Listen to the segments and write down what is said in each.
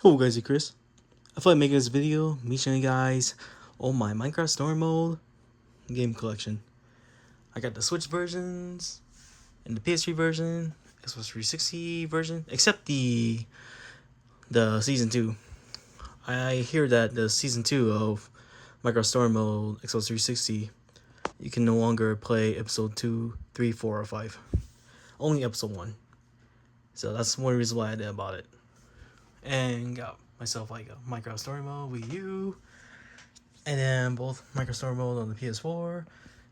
Hello guys, it's Chris. I feel like making this video, me showing you guys all my Minecraft Story Mode game collection. I got the Switch versions and the PS3 version, Xbox 360 version, except the Season 2. I hear that the Season 2 of Minecraft Story Mode Xbox 360, you can no longer play Episode 2, 3, 4, or 5. Only Episode 1. So that's one reason why I did about it. And got myself like a Minecraft Story Mode Wii U, and then both Minecraft Story Mode on the PS4,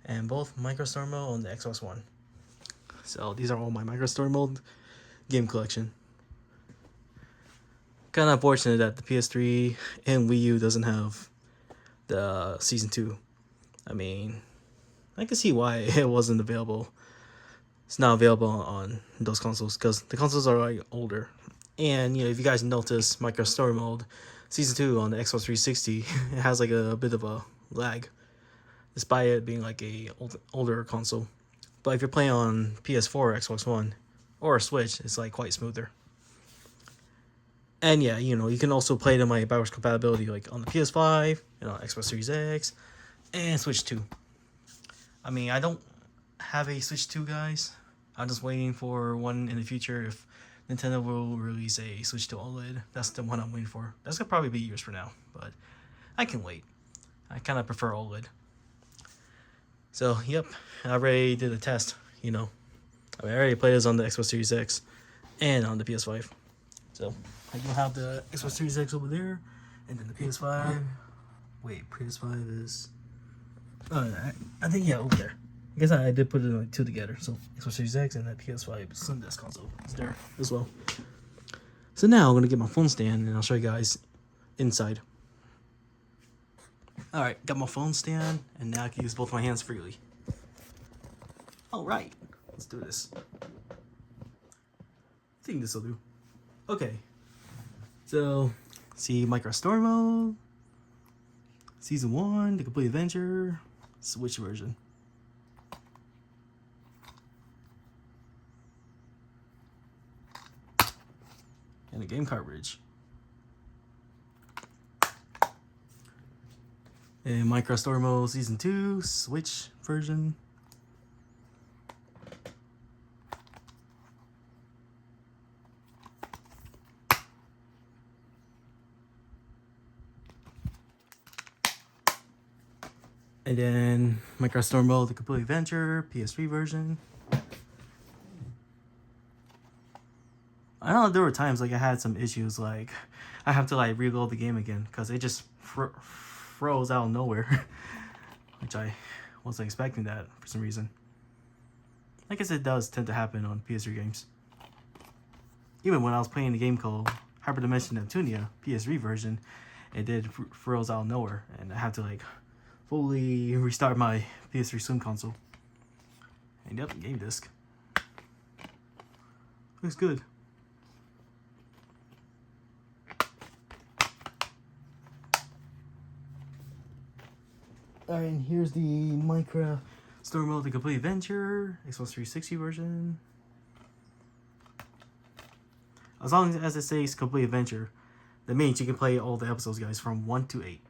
and both Minecraft Story Mode on the Xbox One. So these are all my Minecraft Story Mode game collection. Kind of unfortunate that the PS3 and Wii U doesn't have the Season 2. I mean, I can see why it wasn't available. It's not available on those consoles because the consoles are like older. And you know, if you guys notice, Minecraft Story Mode Season 2 on the Xbox 360, it has like a bit of a lag, despite it being like a older console. But if you're playing on PS4 or Xbox One or Switch, it's like quite smoother. And yeah, you know, you can also play them like backwards compatibility, like on the PS5, you know, Xbox Series X, and Switch 2. I mean, I don't have a Switch 2, guys. I'm just waiting for one in the future if Nintendo will release a Switch 2 OLED. That's the one I'm waiting for. That's gonna probably be years from now, but I can wait. I kind of prefer OLED. So, yep, I already did a test, you know. I already played this on the Xbox Series X and on the PS5. So, I do have the Xbox Series X over there, and then the PS5. Wait, PS5 is... I think, yeah, over there. I guess I did put it like two together. So Xbox Series X and that PS5 Slim Desk console is there as well. So now I'm gonna get my phone stand and I'll show you guys inside. Alright, got my phone stand and now I can use both my hands freely. Alright, let's do this. I think this will do. Okay. So, see Minecraft Story Mode, Season 1, The Complete Adventure, Switch version. And the game cartridge. And Minecraft Story Mode Season 2, Switch version. And then Minecraft Story Mode The Complete Adventure, PS3 version. I know there were times like I had some issues, like I have to like reload the game again because it just froze out of nowhere, which I wasn't expecting that for some reason. I guess it does tend to happen on PS3 games. Even when I was playing the game called Hyperdimension Neptunia PS3 version, it did froze out of nowhere, and I had to like fully restart my PS3 Slim console. And yep, game disc. Looks good. Alright, and here's the Minecraft Story Mode The Complete Adventure, Xbox 360 version. As long as it says Complete Adventure, that means you can play all the episodes, guys, from 1 to 8.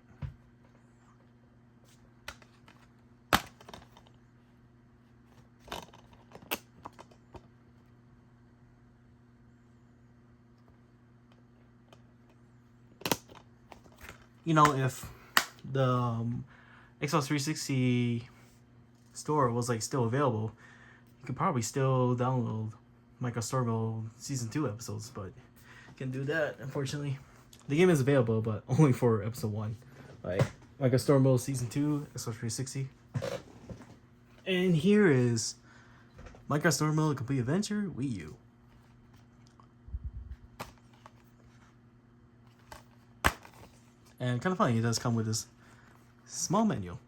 You know, if the Xbox 360 store was like still available, you could probably still download Minecraft Story Mode Season 2 episodes, but can't do that, unfortunately. The game is available, but only for Episode 1. Like Minecraft Story Mode Season 2, Xbox 360. And here is Minecraft Story Mode Complete Adventure Wii U. And kind of funny, it does come with this small menu.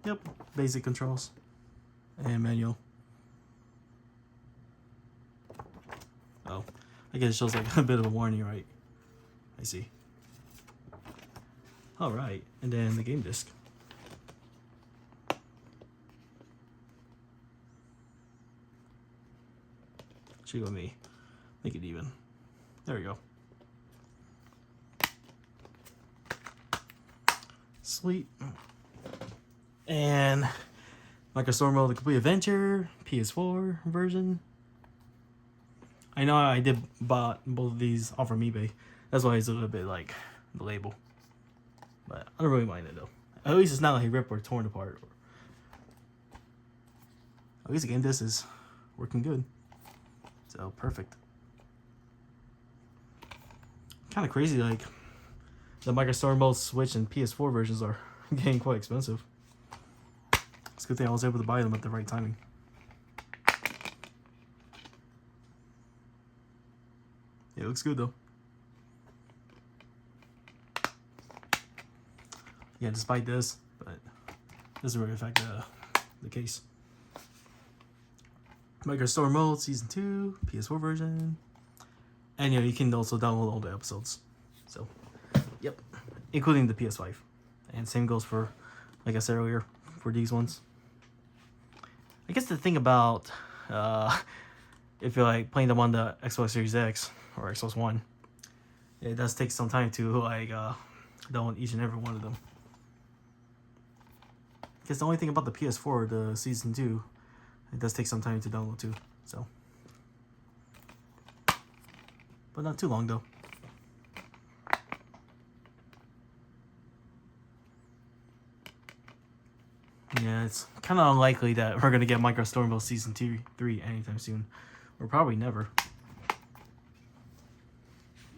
Yep, basic controls and manual. Oh, I guess it shows like a bit of a warning, right? I see. Alright, and then the game disc. Should let me make it even. There we go. Sweet. And Micro Mode, the Complete Adventure, PS4 version. I know I did bought both of these off from eBay. That's why it's a little bit like the label. But I don't really mind it though. At least it's not like ripped or torn apart. At least again, this is working good. So perfect. Kind of crazy, like the Micro Mode Switch and PS4 versions are getting quite expensive. It's a good thing I was able to buy them at the right timing. Yeah, it looks good though. Yeah, despite this, but doesn't really affect the case. Micro Mode Season 2, PS4 version. And you can also download all the episodes. So, yep. Including the PS5. And same goes for, like I said earlier, for these ones. I guess the thing about if you're like playing them on the Xbox Series X or Xbox One, it does take some time to like download each and every one of them. I guess the only thing about the PS4, the Season 2, it does take some time to download too. So, but not too long though. Yeah, it's kind of unlikely that we're gonna get Micro Mode Season 2, 3 anytime soon, or probably never.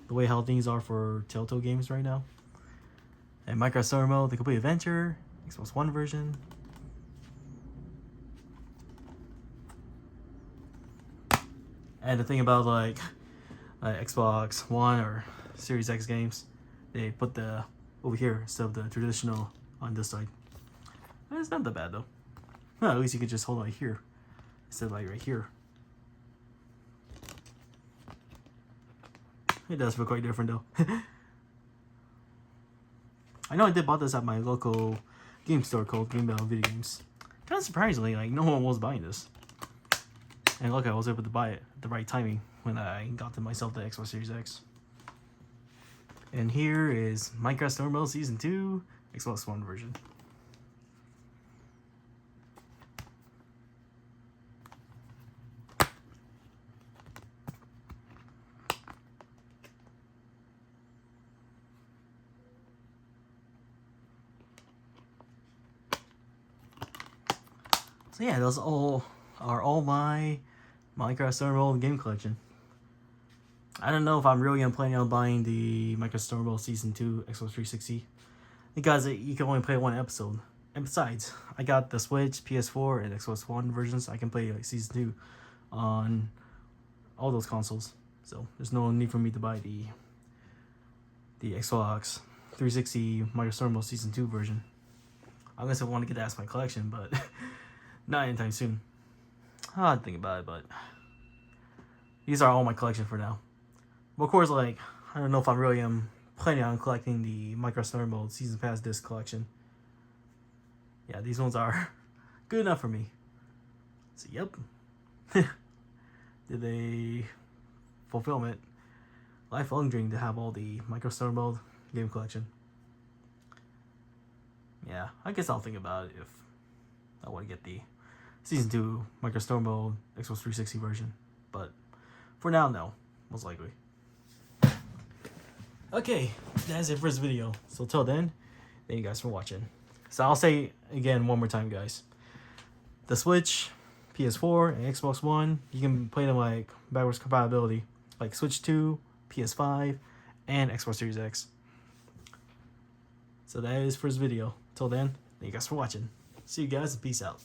The way how things are for Telltale games right now. And Micro Mode, the Complete Adventure, Xbox One version. And the thing about like Xbox One or Series X games, they put the over here instead of the traditional on this side. It's not that bad though. Well, at least you could just hold it here instead of like right here. It does feel quite different though. I know I did bought this at my local game store called Game Battle Video Games. Kind of surprisingly, like no one was buying this. And look, I was able to buy it at the right timing when I got to myself the Xbox Series X. And here is Micro Mode Season 2, Xbox One version. So yeah, those are all my Micro Mode game collection. I don't know if I'm really planning on buying the Micro Mode Season 2 Xbox 360 because you can only play one episode. And besides, I got the Switch, PS4, and Xbox One versions. I can play like Season 2 on all those consoles. So there's no need for me to buy the Xbox 360 Micro Mode Season 2 version. I guess I want to get that as my collection, but not anytime soon. I'd think about it, but these are all my collection for now. But of course, like, I don't know if I really am planning on collecting the Micro Mode Season Pass Disc collection. Yeah, these ones are good enough for me. So, yep. Did they fulfill it? Lifelong dream to have all the Micro Mode game collection. Yeah, I guess I'll think about it if I want to get the Season 2 Micro Mode Xbox 360 version. But for now, no. Most likely. Okay, that's it for this video. So till then, thank you guys for watching. So I'll say again one more time, guys. The Switch, PS4, and Xbox One, you can play them like backwards compatibility. Like Switch 2, PS5, and Xbox Series X. So that is for this video. Till then, thank you guys for watching. See you guys and peace out.